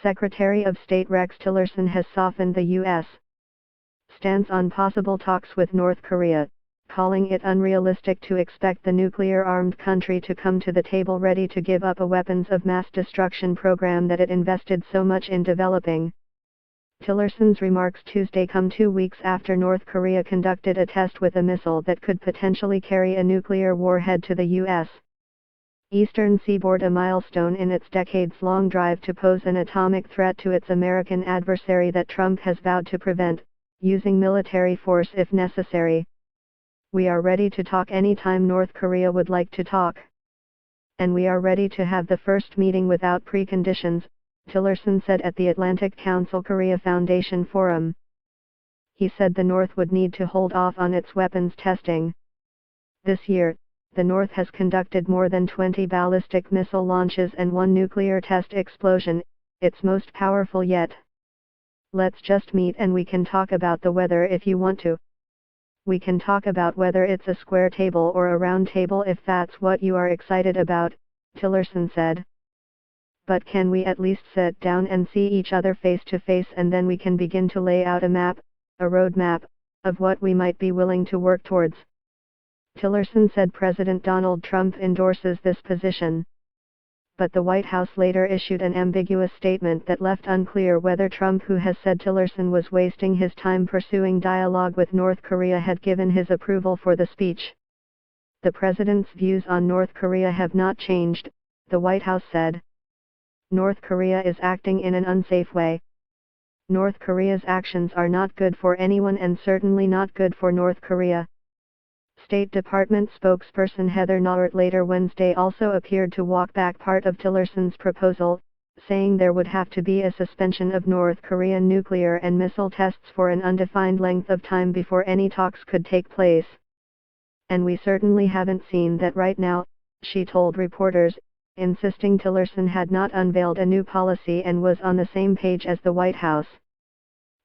Secretary of State Rex Tillerson has softened the U.S. stance on possible talks with North Korea, calling it unrealistic to expect the nuclear-armed country to come to the table ready to give up a weapons of mass destruction program that it invested so much in developing. Tillerson's remarks Tuesday come 2 weeks after North Korea conducted a test with a missile that could potentially carry a nuclear warhead to the U.S. eastern seaboard, a milestone in its decades-long drive to pose an atomic threat to its American adversary that Trump has vowed to prevent, using military force if necessary. "We are ready to talk anytime North Korea would like to talk. And we are ready to have the first meeting without preconditions," Tillerson said at the Atlantic Council Korea Foundation Forum. He said the North would need to hold off on its weapons testing. This year, the North has conducted more than 20 ballistic missile launches and 1 nuclear test explosion, its most powerful yet. "Let's just meet and we can talk about the weather if you want to. We can talk about whether it's a square table or a round table if that's what you are excited about," Tillerson said. "But can we at least sit down and see each other face to face, and then we can begin to lay out a map, a roadmap, of what we might be willing to work towards." Tillerson said President Donald Trump endorses this position. But the White House later issued an ambiguous statement that left unclear whether Trump, who has said Tillerson was wasting his time pursuing dialogue with North Korea, had given his approval for the speech. "The president's views on North Korea have not changed," the White House said. "North Korea is acting in an unsafe way. North Korea's actions are not good for anyone and certainly not good for North Korea." State Department spokesperson Heather Nauert later Wednesday also appeared to walk back part of Tillerson's proposal, saying there would have to be a suspension of North Korean nuclear and missile tests for an undefined length of time before any talks could take place. "And we certainly haven't seen that right now," she told reporters, insisting Tillerson had not unveiled a new policy and was on the same page as the White House.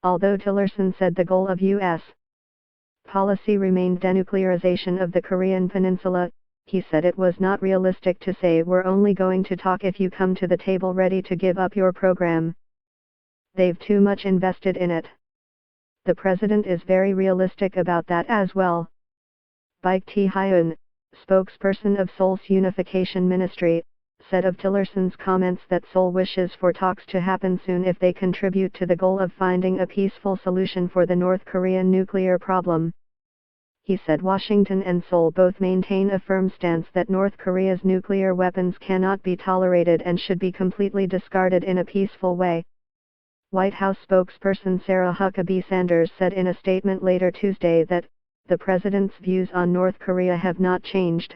Although Tillerson said the goal of U.S. policy remained denuclearization of the Korean Peninsula, he said it was not realistic to say we're only going to talk if you come to the table ready to give up your program. They've too much invested in it. The president is very realistic about that as well. Baik Tae-hyun, spokesperson of Seoul's Unification Ministry, said of Tillerson's comments that Seoul wishes for talks to happen soon if they contribute to the goal of finding a peaceful solution for the North Korean nuclear problem. He said Washington and Seoul both maintain a firm stance that North Korea's nuclear weapons cannot be tolerated and should be completely discarded in a peaceful way. White House spokesperson Sarah Huckabee Sanders said in a statement later Tuesday that the president's views on North Korea have not changed.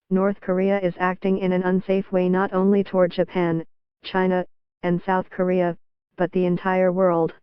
North Korea is acting in an unsafe way not only toward Japan, China, and South Korea, but the entire world.